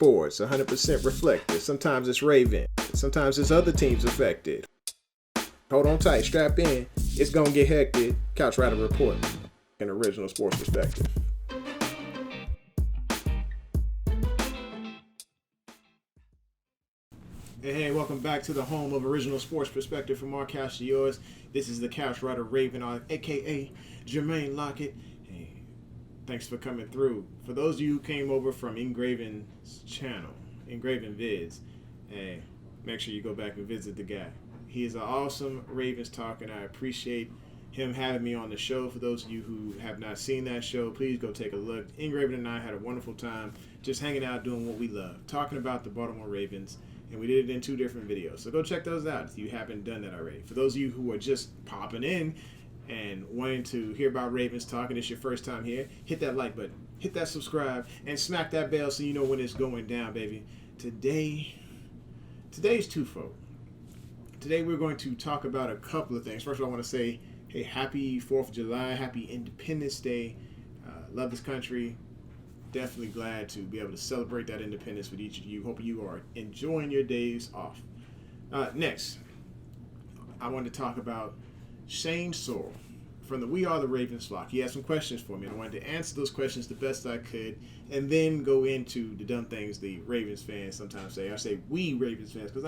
sports, 100% reflective. Sometimes it's Raven. Sometimes it's other teams affected. Hold on tight, strap in. It's gonna get hectic. Couch Rider Report, an original sports perspective. Hey, welcome back to the home of original sports perspective from our couch to yours. This is the Couch Rider Raven, aka Jermaine Lockett. Hey, thanks for coming through. For those of you who came over from Engraven's channel, Engraven Vids, hey, make sure you go back and visit the guy. He is an awesome Ravens talk, and I appreciate him having me on the show. For those of you who have not seen that show, please go take a look. Engraven and I had a wonderful time just hanging out, doing what we love, talking about the Baltimore Ravens. And we did it in 2 different videos. So go check those out if you haven't done that already. For those of you who are just popping in and wanting to hear about Ravens talk, and it's your first time here, hit that like button, hit that subscribe, and smack that bell so you know when it's going down, baby. Today's twofold. Today we're going to talk about a couple of things. First of all, I want to say, hey, happy 4th of July, happy Independence Day. Love this country. Definitely glad to be able to celebrate that independence with each of you. Hope you are enjoying your days off. Next, I want to talk about Shane Sorrell from the We Are the Ravens flock. He had some questions for me, and I wanted to answer those questions the best I could, and then go into the dumb things the Ravens fans sometimes say. I say we Ravens fans because,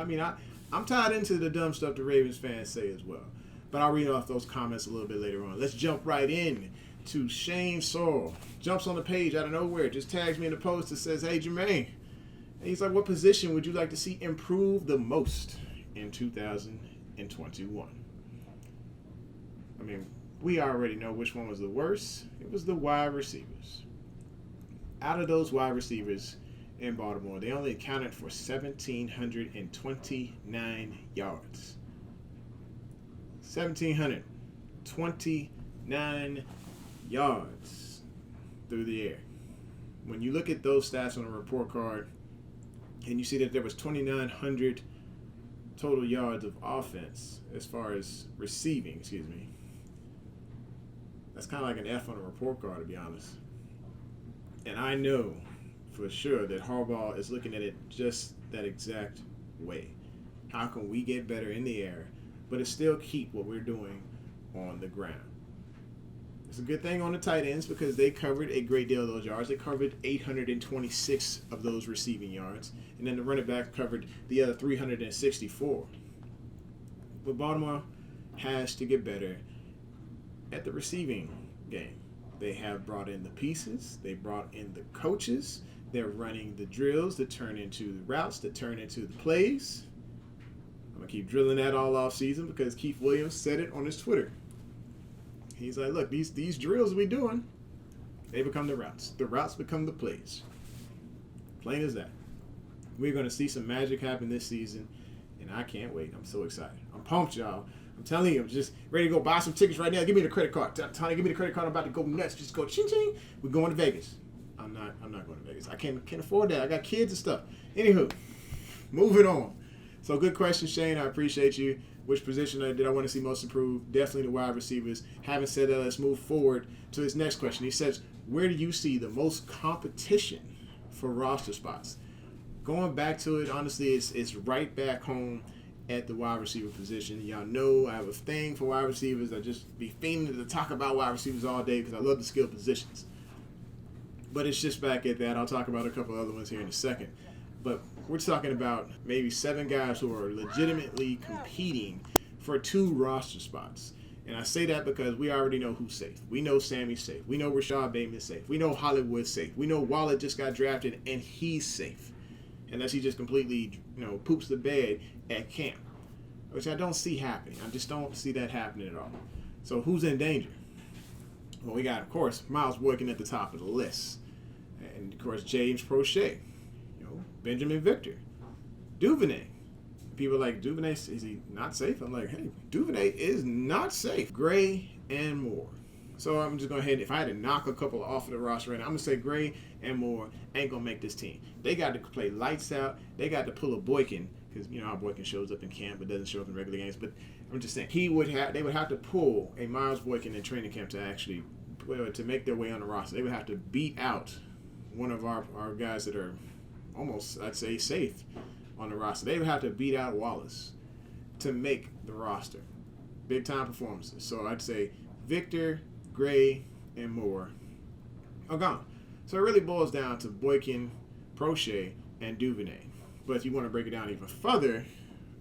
I'm tied into the dumb stuff the Ravens fans say as well. But I'll read off those comments a little bit later on. Let's jump right in to Shane Sorrell. Jumps on the page out of nowhere, just tags me in the post that says, hey, Jermaine. And he's like, what position would you like to see improve the most in 2021? I mean, we already know which one was the worst. It was the wide receivers. Out of those wide receivers in Baltimore, they only accounted for 1,729 yards. 1,729 yards through the air. When you look at those stats on a report card and you see that there was 2,900 total yards of offense as far as receiving, that's kind of like an F on a report card, to be honest. And I know for sure that Harbaugh is looking at it just that exact way. How can we get better in the air, but still keep what we're doing on the ground? It's a good thing on the tight ends because they covered a great deal of those yards. They covered 826 of those receiving yards. And then the running back covered the other 364. But Baltimore has to get better at the receiving game. They have brought in the pieces. They brought in the coaches. They're running the drills that turn into the routes, that turn into the plays. I'm going to keep drilling that all off season because Keith Williams said it on his Twitter. He's like, look, these drills we doing, they become the routes. The routes become the plays. Plain as that. We're going to see some magic happen this season, and I can't wait. I'm so excited. I'm pumped, y'all. I'm telling you, I'm just ready to go buy some tickets right now. Give me the credit card. Tony, give me the credit card. I'm about to go nuts. Just go ching-ching. We're going to Vegas. I'm not going to Vegas. I can't afford that. I got kids and stuff. Anywho, moving on. So good question, Shane. I appreciate you. Which position did I want to see most improved? Definitely the wide receivers. Having said that, let's move forward to his next question. He says, where do you see the most competition for roster spots? Going back to it, honestly, it's right back home at the wide receiver position. Y'all know I have a thing for wide receivers. I just be fiending to talk about wide receivers all day because I love the skill positions. But it's just back at that. I'll talk about a couple other ones here in a second. But we're talking about maybe 7 guys who are legitimately competing for 2 roster spots. And I say that because we already know who's safe. We know Sammy's safe. We know Rashad Bateman's safe. We know Hollywood's safe. We know Wallet just got drafted and he's safe. Unless he just completely, poops the bed at camp. Which I don't see happening. I just don't see that happening at all. So who's in danger? Well, we got, of course, Miles Boykin at the top of the list. And, of course, James Prochet. Benjamin Victor, Duvernay. People are like, Duvernay, is he not safe? I'm like, hey, Duvernay is not safe. Gray and Moore. So I'm just going to if I had to knock a couple off of the roster right now, I'm going to say Gray and Moore ain't going to make this team. They got to play lights out. They got to pull a Boykin, because you know how Boykin shows up in camp but doesn't show up in regular games. But I'm just saying, they would have to pull a Miles Boykin in training camp to actually, to make their way on the roster. They would have to beat out one of our guys that are almost, I'd say, safe on the roster. They would have to beat out Wallace to make the roster. Big time performances. So I'd say Victor, Gray, and Moore are gone. So it really boils down to Boykin, Prochet, and Duvernay. But if you want to break it down even further,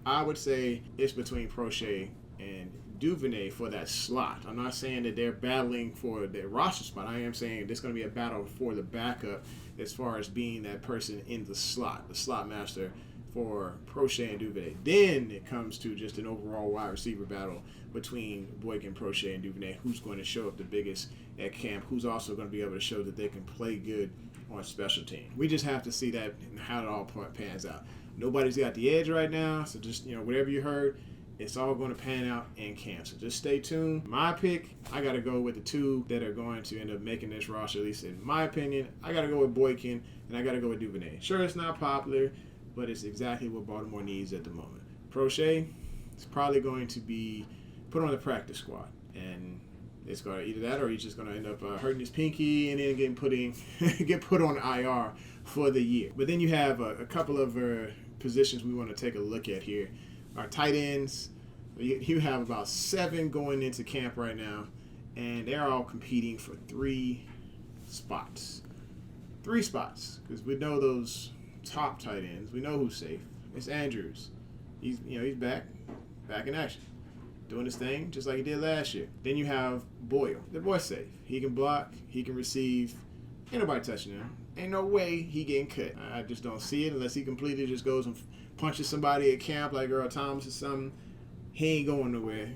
I would say it's between Prochet and Duvernay for that slot. I'm not saying that they're battling for their roster spot. I am saying there's going to be a battle for the backup as far as being that person in the slot master for Prochet and Duvernay. Then it comes to just an overall wide receiver battle between Boykin, Prochet, and Duvernay. Who's going to show up the biggest at camp? Who's also going to be able to show that they can play good on special team? We just have to see that and how it all pans out. Nobody's got the edge right now, so just, whatever you heard, it's all going to pan out in camp. So just stay tuned. My pick, I got to go with the two that are going to end up making this roster, at least in my opinion. I got to go with Boykin, and I got to go with Duvernay. Sure, it's not popular, but it's exactly what Baltimore needs at the moment. Prochet is probably going to be put on the practice squad, and it's going to either that or he's just going to end up hurting his pinky and then get put on IR for the year. But then you have a couple of positions we want to take a look at here. Our tight ends, you have about 7 going into camp right now, and they're all competing for 3 spots. 3 spots, because we know those top tight ends. We know who's safe. It's Andrews. He's back in action, doing his thing just like he did last year. Then you have Boyle. The boy's safe. He can block. He can receive. Ain't nobody touching him. Ain't no way he getting cut. I just don't see it unless he completely just goes and punches somebody at camp like Earl Thomas or something. He ain't going nowhere.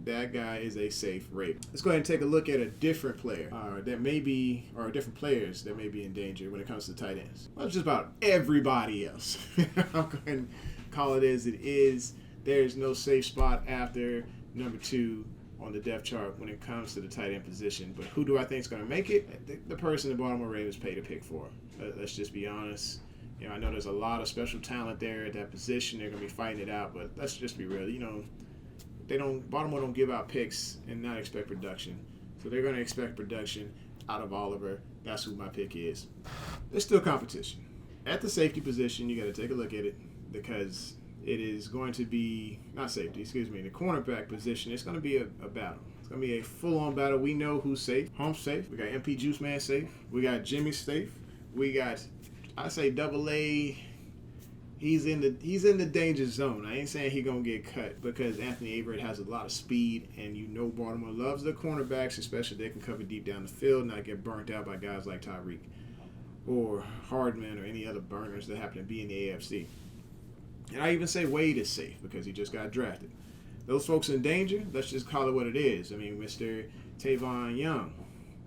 That guy is a safe rate. Let's go ahead and take a look at a different player different players that may be in danger when it comes to tight ends. Well, just about everybody else. I'll go ahead and call it as it is. There's no safe spot after number 2 on the depth chart when it comes to the tight end position. But who do I think is going to make it? The person the Baltimore Ravens paid a pick for. Let's just be honest. I know there's a lot of special talent there at that position. They're going to be fighting it out, but let's just be real. Baltimore don't give out picks and not expect production. So they're going to expect production out of Oliver. That's who my pick is. There's still competition. At the safety position, you got to take a look at it because it is going to be, the cornerback position. It's going to be a battle. It's going to be a full-on battle. We know who's safe. Holmes safe. We got MP Juice Man safe. We got Jimmy safe. We got, I say AA. He's in the danger zone. I ain't saying he's going to get cut because Anthony Averett has a lot of speed, and Baltimore loves the cornerbacks, especially if they can cover deep down the field and not get burnt out by guys like Tyreek or Hardman or any other burners that happen to be in the AFC. And I even say Wade is safe because he just got drafted. Those folks in danger, let's just call it what it is. Mr. Tavon Young.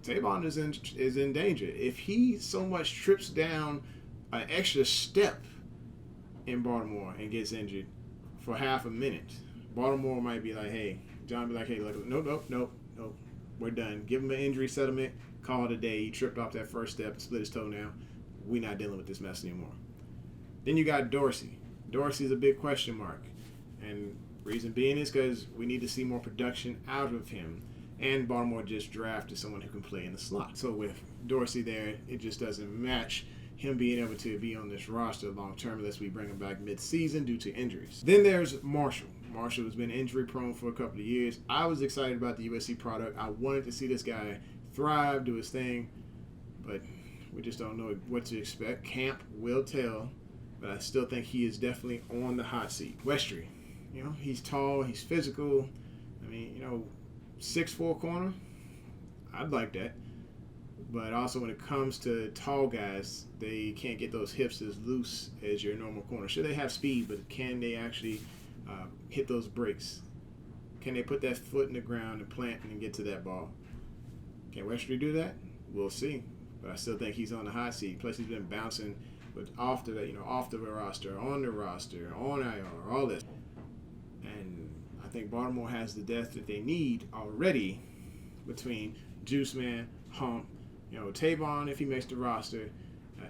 Tavon is in danger. If he so much trips down an extra step in Baltimore and gets injured for half a minute, Baltimore might be like, hey, John be like, hey, look, nope, we're done. Give him an injury settlement, call it a day. He tripped off that first step and split his toenail. We're not dealing with this mess anymore. Then you got Dorsey. Dorsey's a big question mark. And reason being is because we need to see more production out of him. And Baltimore just drafted someone who can play in the slot. So with Dorsey there, it just doesn't match him being able to be on this roster long term unless we bring him back mid-season due to injuries. Then there's Marshall. Marshall has been injury prone for a couple of years. I was excited about the USC product. I wanted to see this guy thrive, do his thing, but we just don't know what to expect. Camp will tell, but I still think he is definitely on the hot seat. Westry, he's tall, he's physical. 6'4" corner, I'd like that. But also when it comes to tall guys, they can't get those hips as loose as your normal corner. Sure, they have speed, but can they actually hit those breaks? Can they put that foot in the ground and plant and get to that ball? Can Westry do that? We'll see. But I still think he's on the hot seat. Plus, he's been bouncing off the roster, on the roster, on IR, all this. And I think Baltimore has the depth that they need already between Juice Man, Hump, Tavon if he makes the roster,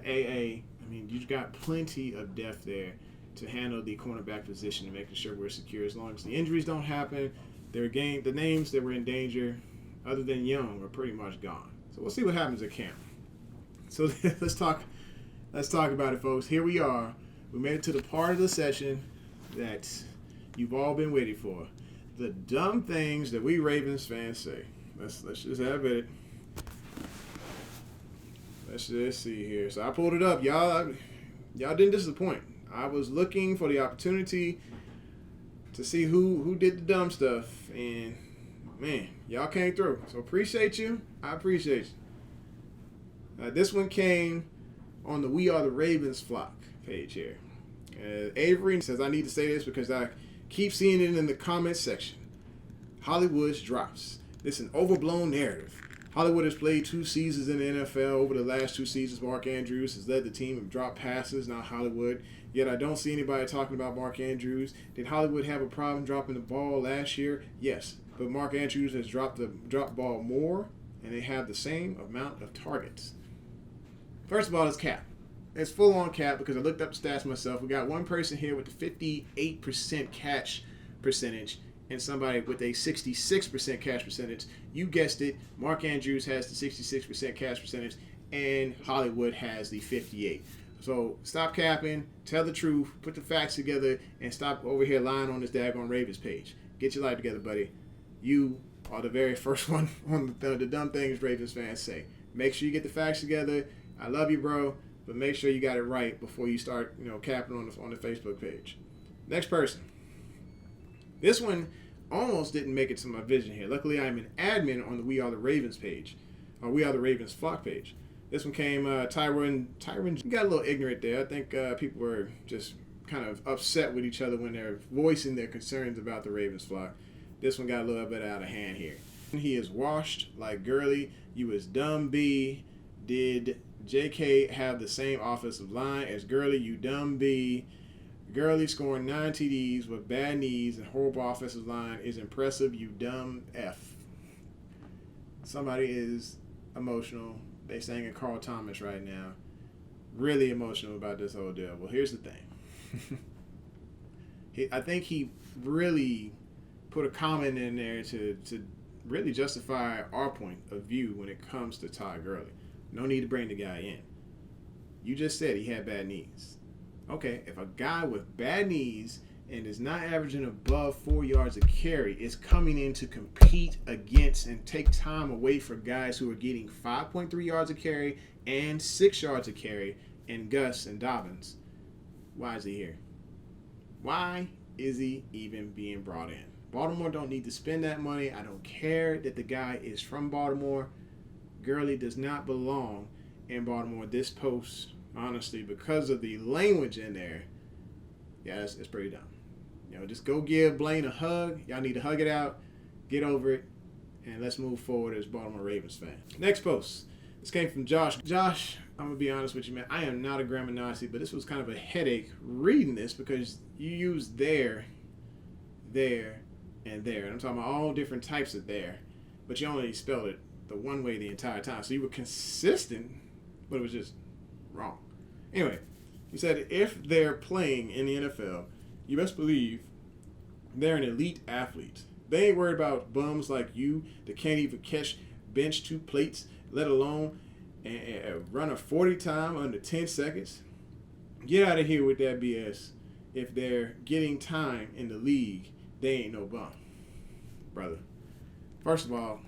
AA. You've got plenty of depth there to handle the cornerback position and making sure we're secure. As long as the injuries don't happen, the names that were in danger, other than Young, are pretty much gone. So we'll see what happens at camp. So let's talk Let's talk about it, folks. Here we are. We made it to the part of the session that you've all been waiting for. The dumb things that we Ravens fans say. Let's just have it. Let's just see here. So I pulled it up. Y'all didn't disappoint. I was looking for the opportunity to see who did the dumb stuff, and man, y'all came through. So appreciate you. I appreciate you. This one came on the We Are the Ravens flock page here. Avery says, I need to say this because I keep seeing it in the comments section. Hollywood's drops. This is an overblown narrative. Hollywood has played 2 seasons in the NFL. Over the last 2 seasons, Mark Andrews has led the team of drop passes, not Hollywood. Yet I don't see anybody talking about Mark Andrews. Did Hollywood have a problem dropping the ball last year? Yes. But Mark Andrews has dropped the ball more, and they have the same amount of targets. First of all, it's cap. It's full-on cap because I looked up the stats myself. We got one person here with the 58% catch percentage and somebody with a 66% catch percentage. You guessed it. Mark Andrews has the 66% catch percentage, and Hollywood has the 58%. So stop capping, tell the truth, put the facts together, and stop over here lying on this daggone Ravens page. Get your life together, buddy. You are the very first one on the dumb things Ravens fans say. Make sure you get the facts together. I love you, bro, but make sure you got it right before you start, capping on the Facebook page. Next person. This one almost didn't make it to my vision here. Luckily, I'm an admin on the We Are the Ravens page, or We Are the Ravens flock page. This one came, Tyron got a little ignorant there. I think people were just kind of upset with each other when they're voicing their concerns about the Ravens flock. This one got a little bit out of hand here. He is washed like Gurley. You was dumb B. Did JK have the same offensive line as Gurley? You dumb B. Gurley scoring 9 TDs with bad knees and horrible offensive line is impressive. You dumb F. Somebody is emotional. They singing Carl Thomas right now. Really emotional about this whole deal. Well, here's the thing. I think he really put a comment in there to really justify our point of view when it comes to Todd Gurley. No need to bring the guy in. You just said he had bad knees. Okay, if a guy with bad knees and is not averaging above 4 yards a carry is coming in to compete against and take time away from guys who are getting 5.3 yards a carry and 6 yards a carry in Gus and Dobbins, why is he here? Why is he even being brought in? Baltimore don't need to spend that money. I don't care that the guy is from Baltimore. Gurley does not belong in Baltimore. This post, honestly, because of the language in there, yeah, it's pretty dumb. Just go give Blaine a hug. Y'all need to hug it out, get over it, and let's move forward as Baltimore Ravens fans. Next post. This came from Josh. Josh, I'm going to be honest with you, man. I am not a grammar Nazi, but this was kind of a headache reading this because you use there, and there. And I'm talking about all different types of there, but you only spelled it the one way the entire time. So you were consistent, but it was just wrong. Anyway, he said if they're playing in the NFL, you best believe they're an elite athlete. They ain't worried about bums like you that can't even bench 2 plates, let alone and run a 40 time under 10 seconds. Get out of here with that BS. If they're getting time in the league, they ain't no bum, brother. First of all,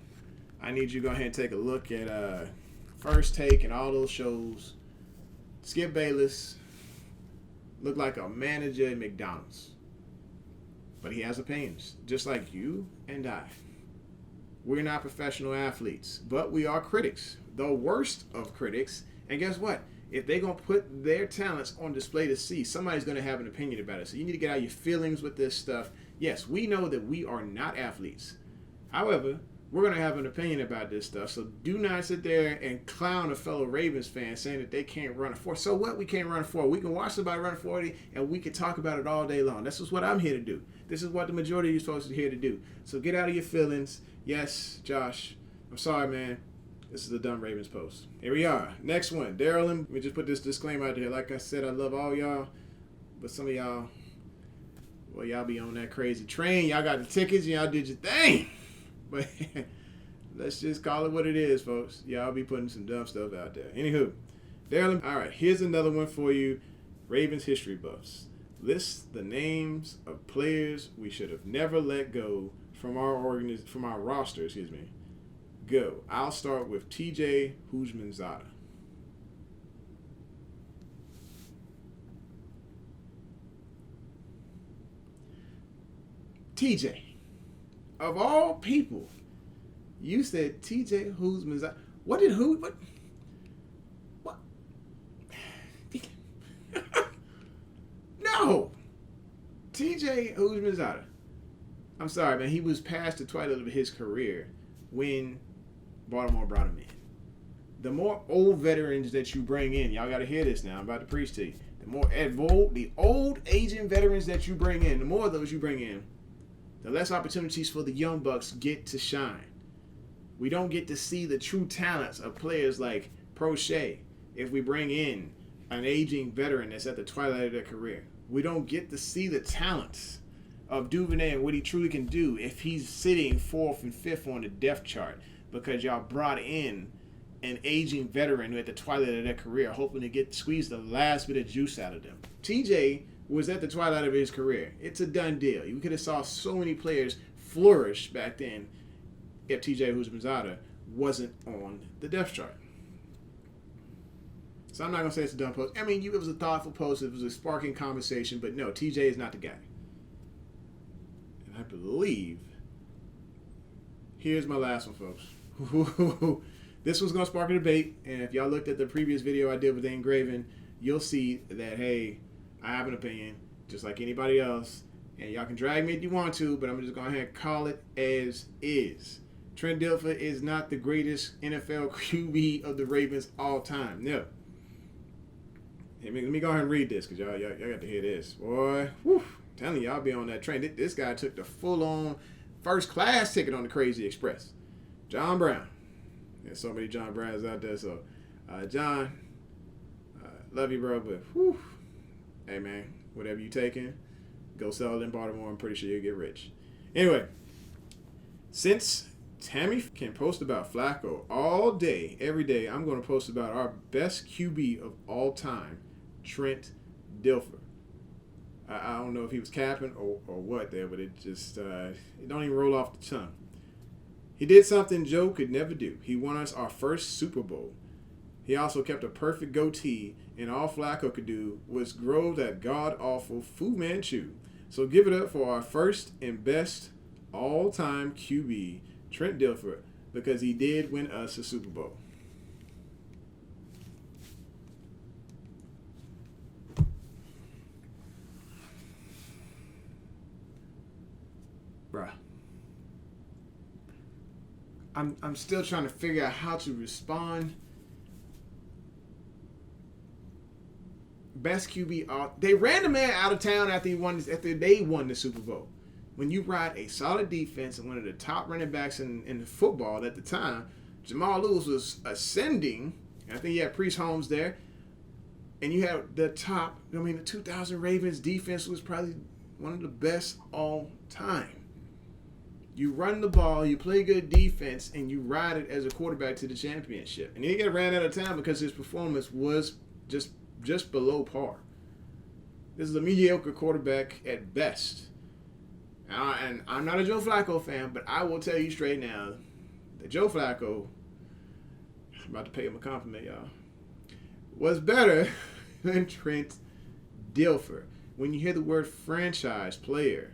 I need you to go ahead and take a look at First Take and all those shows. Skip Bayless looked like a manager at McDonald's. But he has opinions, just like you and I. We're not professional athletes, but we are critics, the worst of critics. And guess what? If they're going to put their talents on display to see, somebody's going to have an opinion about it. So you need to get out your feelings with this stuff. Yes, we know that we are not athletes. However, we're going to have an opinion about this stuff. So do not sit there and clown a fellow Ravens fan saying that they can't run a 40. So what? We can't run a 40. We can watch somebody run a 40 and we can talk about it all day long. This is what I'm here to do. This is what the majority of you folks are here to do. So get out of your feelings. Yes, Josh, I'm sorry, man. This is the Dumb Ravens post. Here we are. Next one. Daryl, let me just put this disclaimer out there. Like I said, I love all y'all. But some of y'all, well, y'all be on that crazy train. Y'all got the tickets. Y'all did your thing. But let's just call it what it is, folks. Y'all be putting some dumb stuff out there. Anywho, All right, here's another one for you, Ravens history buffs. List the names of players we should have never let go from our roster. Go. I'll start with T.J. Houshmandzadeh. TJ, of all people, you said T.J. Houshmandzadeh. What? No, T.J. Houshmandzadeh. I'm sorry, man. He was past the twilight of his career when Baltimore brought him in. The more old veterans that you bring in, y'all got to hear this now. I'm about to preach to you. The old aging veterans that you bring in, the more of those you bring in, the less opportunities for the young bucks get to shine. We don't get to see the true talents of players like Prochet if we bring in an aging veteran that's at the twilight of their career. We don't get to see the talents of Duvernay and what he truly can do if he's sitting 4th and 5th on the depth chart because y'all brought in an aging veteran who at the twilight of their career hoping to squeeze the last bit of juice out of them. TJ was at the twilight of his career. It's a done deal. You could have saw so many players flourish back then if T.J. Houshmandzadeh wasn't on the depth chart. So I'm not going to say it's a dumb post. I mean, it was a thoughtful post. It was a sparking conversation. But no, T.J. is not the guy. And I believe, here's my last one, folks. This was going to spark a debate. And if y'all looked at the previous video I did with the engraving, you'll see that, hey, I have an opinion, just like anybody else. And y'all can drag me if you want to, but I'm just going to go ahead and call it as is. Trent Dilfer is not the greatest NFL QB of the Ravens all time. No. Let me go ahead and read this because y'all got to hear this. Boy, whew, I'm telling y'all be on that train. This guy took the full-on first-class ticket on the Crazy Express. John Brown. There's so many John Browns out there. So, John, love you, bro, but whew. Hey, man, whatever you taking, go sell it in Baltimore. I'm pretty sure you'll get rich. Anyway, since Tammy can post about Flacco all day, every day, I'm going to post about our best QB of all time, Trent Dilfer. I don't know if he was capping or what there, but it just it don't even roll off the tongue. He did something Joe could never do. He won us our first Super Bowl. He also kept a perfect goatee, and all Flacco could do was grow that god-awful Fu Manchu. So give it up for our first and best all-time QB, Trent Dilfer, because he did win us a Super Bowl. Bruh. I'm still trying to figure out how to respond. Best QB. They ran the man out of town after they won the Super Bowl. When you ride a solid defense and one of the top running backs in football at the time, Jamal Lewis was ascending. I think you had Priest Holmes there. And you had the 2000 Ravens defense was probably one of the best all time. You run the ball, you play good defense, and you ride it as a quarterback to the championship. And he got ran out of town because his performance was just below par. This is a mediocre quarterback at best. And I'm not a Joe Flacco fan, but I will tell you straight now that Joe Flacco, I'm about to pay him a compliment, y'all, was better than Trent Dilfer. When you hear the word franchise player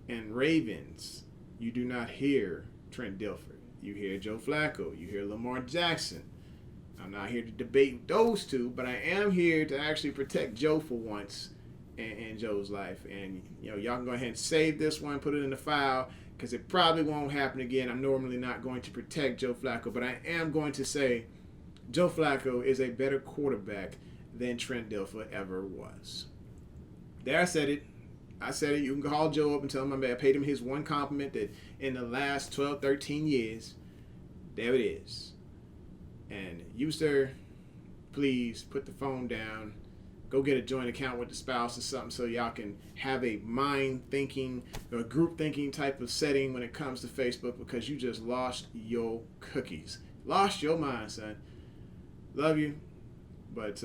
and Ravens, you do not hear Trent Dilfer. You hear Joe Flacco. You hear Lamar Jackson. I'm not here to debate those two, but I am here to actually protect Joe for once in Joe's life. And, y'all can go ahead and save this one, put it in the file, because it probably won't happen again. I'm normally not going to protect Joe Flacco, but I am going to say Joe Flacco is a better quarterback than Trent Dilfer ever was. There, I said it. You can call Joe up and tell him I paid him his one compliment that in the last 12, 13 years, there it is. And you, sir, please put the phone down. Go get a joint account with the spouse or something so y'all can have a mind thinking or group thinking type of setting when it comes to Facebook, because you just lost your cookies. Lost your mind, son. Love you. But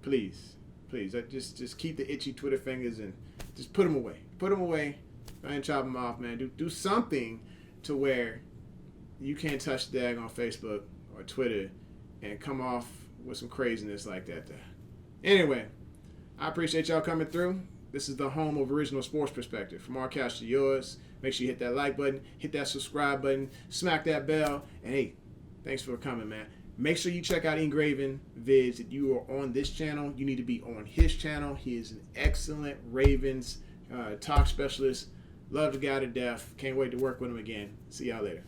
please, just keep the itchy Twitter fingers and just put them away. Put them away. I ain't chop them off, man. Do something to where you can't touch the dag on Facebook or Twitter and come off with some craziness like that there. Anyway, I appreciate y'all coming through. This is the home of original sports perspective. From our couch to yours. Make sure you hit that like button, hit that subscribe button, smack that bell, and hey, thanks for coming, man. Make sure you check out Engraven Vids. If you are on this channel, you need to be on his channel. He is an excellent Ravens talk specialist. Love the guy to death. Can't wait to work with him again. See y'all later.